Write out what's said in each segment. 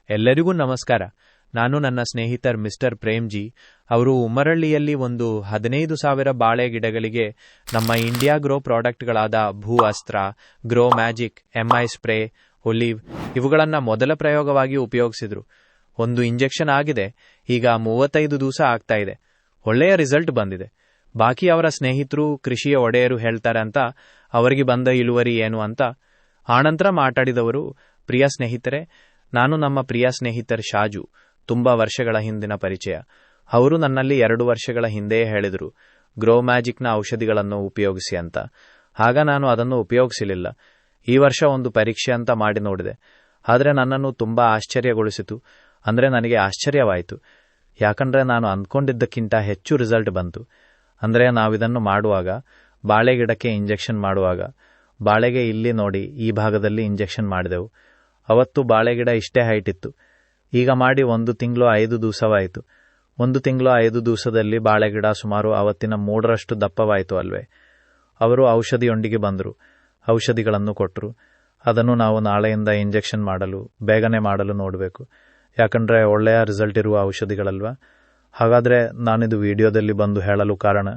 ಎಲ್ಲರಿಗೂ ನಮಸ್ಕಾರ. ನಾನು ನನ್ನ ಸ್ನೇಹಿತರ್ ಮಿಸ್ಟರ್ ಪ್ರೇಮ್ಜಿ ಅವರು ಉಮರಳ್ಳಿಯಲ್ಲಿ ಒಂದು 15,000 ಬಾಳೆ ಗಿಡಗಳಿಗೆ ನಮ್ಮ ಇಂಡಿಯಾ ಗ್ರೋ ಪ್ರಾಡಕ್ಟ್ಗಳಾದ ಭೂ ಅಸ್ತ್ರ, grow magic, MI spray, olive ಇವುಗಳನ್ನು ಮೊದಲ ಪ್ರಯೋಗವಾಗಿ ಉಪಯೋಗಿಸಿದ್ರು. ಒಂದು ಇಂಜೆಕ್ಷನ್ ಆಗಿದೆ, ಈಗ 35 ದಿವಸ ಆಗ್ತಾ ಇದೆ. ಒಳ್ಳೆಯ ರಿಸಲ್ಟ್ ಬಂದಿದೆ. ಬಾಕಿ ಅವರ ಸ್ನೇಹಿತರು ಕೃಷಿಯ ಒಡೆಯರು ಹೇಳ್ತಾರೆ ಅಂತ ಅವರಿಗೆ ಬಂದ ಇಳುವರಿ ಏನು ಅಂತ. ಆನಂತರ ಮಾತಾಡಿದವರು, ಪ್ರಿಯ ಸ್ನೇಹಿತರೆ, ನಾನು ನಮ್ಮ ಪ್ರಿಯ ಸ್ನೇಹಿತರ್ ಶಾಜು, ತುಂಬಾ ವರ್ಷಗಳ ಹಿಂದಿನ ಪರಿಚಯ. ಅವರು ನನ್ನಲ್ಲಿ 2 ವರ್ಷಗಳ ಹಿಂದೆಯೇ ಹೇಳಿದರು ಗ್ರೋ ಮ್ಯಾಜಿಕ್ನ ಔಷಧಿಗಳನ್ನು ಉಪಯೋಗಿಸಿ ಅಂತ. ಆಗ ನಾನು ಅದನ್ನು ಉಪಯೋಗಿಸಲಿಲ್ಲ. ಈ ವರ್ಷ ಒಂದು ಪರೀಕ್ಷೆ ಅಂತ ಮಾಡಿ ನೋಡಿದೆ. ಆದರೆ ನನ್ನನ್ನು ತುಂಬಾ ಆಶ್ಚರ್ಯಗೊಳಿಸಿತು. ಅಂದರೆ ನನಗೆ ಆಶ್ಚರ್ಯವಾಯಿತು. ಯಾಕಂದರೆ ನಾನು ಅಂದ್ಕೊಂಡಿದ್ದಕ್ಕಿಂತ ಹೆಚ್ಚು ರಿಸಲ್ಟ್ ಬಂತು. ಅಂದರೆ ನಾವಿದನ್ನು ಮಾಡುವಾಗ, ಬಾಳೆ ಗಿಡಕ್ಕೆ ಇಂಜೆಕ್ಷನ್ ಮಾಡುವಾಗ, ಬಾಳೆಗೆ ಇಲ್ಲಿ ನೋಡಿ ಈ ಭಾಗದಲ್ಲಿ ಇಂಜೆಕ್ಷನ್ ಮಾಡಿದೆವು. ಅವತ್ತು ಬಾಳೆಗಿಡ ಇಷ್ಟೇ ಹೈಟ್ ಇತ್ತು. ಈಗ ಮಾಡಿ 1 ತಿಂಗಳು 5 ದಿವಸವಾಯಿತು. 1 ತಿಂಗಳು 5 ದಿವಸದಲ್ಲಿ ಬಾಳೆಗಿಡ ಸುಮಾರು ಅವತ್ತಿನ 3ರಷ್ಟು ದಪ್ಪವಾಯಿತು ಅಲ್ವೇ. ಅವರು ಔಷಧಿಯೊಂದಿಗೆ ಬಂದರು, ಔಷಧಿಗಳನ್ನು ಕೊಟ್ಟರು. ಅದನ್ನು ನಾವು ನಾಳೆಯಿಂದ ಇಂಜೆಕ್ಷನ್ ಮಾಡಲು, ಬೇಗನೆ ಮಾಡಲು ನೋಡಬೇಕು. ಯಾಕಂದರೆ ಒಳ್ಳೆಯ ರಿಸಲ್ಟ್ ಇರುವ ಔಷಧಿಗಳಲ್ವ. ಹಾಗಾದರೆ ನಾನಿದು ವಿಡಿಯೋದಲ್ಲಿ ಬಂದು ಹೇಳಲು ಕಾರಣ,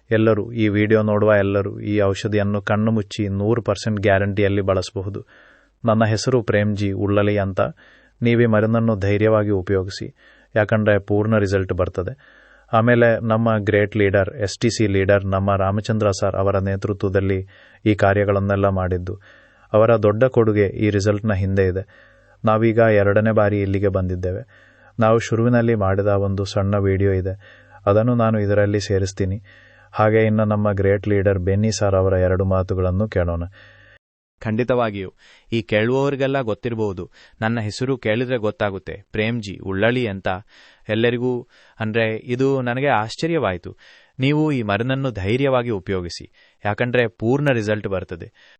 ಎಲ್ಲರೂ ಈ ವಿಡಿಯೋ ನೋಡುವ ಎಲ್ಲರೂ ಈ ಔಷಧಿಯನ್ನು ಕಣ್ಣು ಮುಚ್ಚಿ 100% ಗ್ಯಾರಂಟಿಯಲ್ಲಿ ಬಳಸಬಹುದು. ನನ್ನ ಹೆಸರು ಪ್ರೇಮ್ಜಿ ಉಳ್ಳಲಿ ಅಂತ. ನೀವೇ ಮರುನನ್ನು ಧೈರ್ಯವಾಗಿ ಉಪಯೋಗಿಸಿ, ಯಾಕಂದರೆ ಪೂರ್ಣ ರಿಸಲ್ಟ್ ಬರ್ತದೆ. ಆಮೇಲೆ ನಮ್ಮ ಗ್ರೇಟ್ ಲೀಡರ್, STC ಲೀಡರ್ ನಮ್ಮ ರಾಮಚಂದ್ರ ಸರ್ ಅವರ ನೇತೃತ್ವದಲ್ಲಿ ಈ ಕಾರ್ಯಗಳನ್ನೆಲ್ಲ ಮಾಡಿದ್ದು. ಅವರ ದೊಡ್ಡ ಕೊಡುಗೆ ಈ ರಿಸಲ್ಟ್ನ ಹಿಂದೆ ಇದೆ. ನಾವೀಗ 2ನೇ ಬಾರಿ ಇಲ್ಲಿಗೆ ಬಂದಿದ್ದೇವೆ. ನಾವು ಶುರುವಿನಲ್ಲಿ ಮಾಡಿದ ಒಂದು ಸಣ್ಣ ವಿಡಿಯೋ ಇದೆ, ಅದನ್ನು ನಾನು ಇದರಲ್ಲಿ ಸೇರಿಸ್ತೀನಿ. ಹಾಗೆ ಇನ್ನು ನಮ್ಮ ಗ್ರೇಟ್ ಲೀಡರ್ ಬೆನ್ನಿ ಸರ್ ಅವರ 2 ಮಾತುಗಳನ್ನು ಕೇಳೋಣ. ಖಂಡಿತವಾಗಿಯೂ ಈ ಕೇಳುವವರಿಗೆಲ್ಲ ಗೊತ್ತಿರಬಹುದು. ನನ್ನ ಹೆಸರು ಕೇಳಿದ್ರೆ ಗೊತ್ತಾಗುತ್ತೆ, ಪ್ರೇಮ್ಜಿ ಉಳ್ಳಳಿ ಅಂತ. ಎಲ್ಲರಿಗೂ ಅಂದರೆ ಇದು ನನಗೆ ಆಶ್ಚರ್ಯವಾಯಿತು. ನೀವು ಈ ಮರನನ್ನು ಧೈರ್ಯವಾಗಿ ಉಪಯೋಗಿಸಿ, ಯಾಕಂದರೆ ಪೂರ್ಣ ರಿಸಲ್ಟ್ ಬರ್ತದೆ.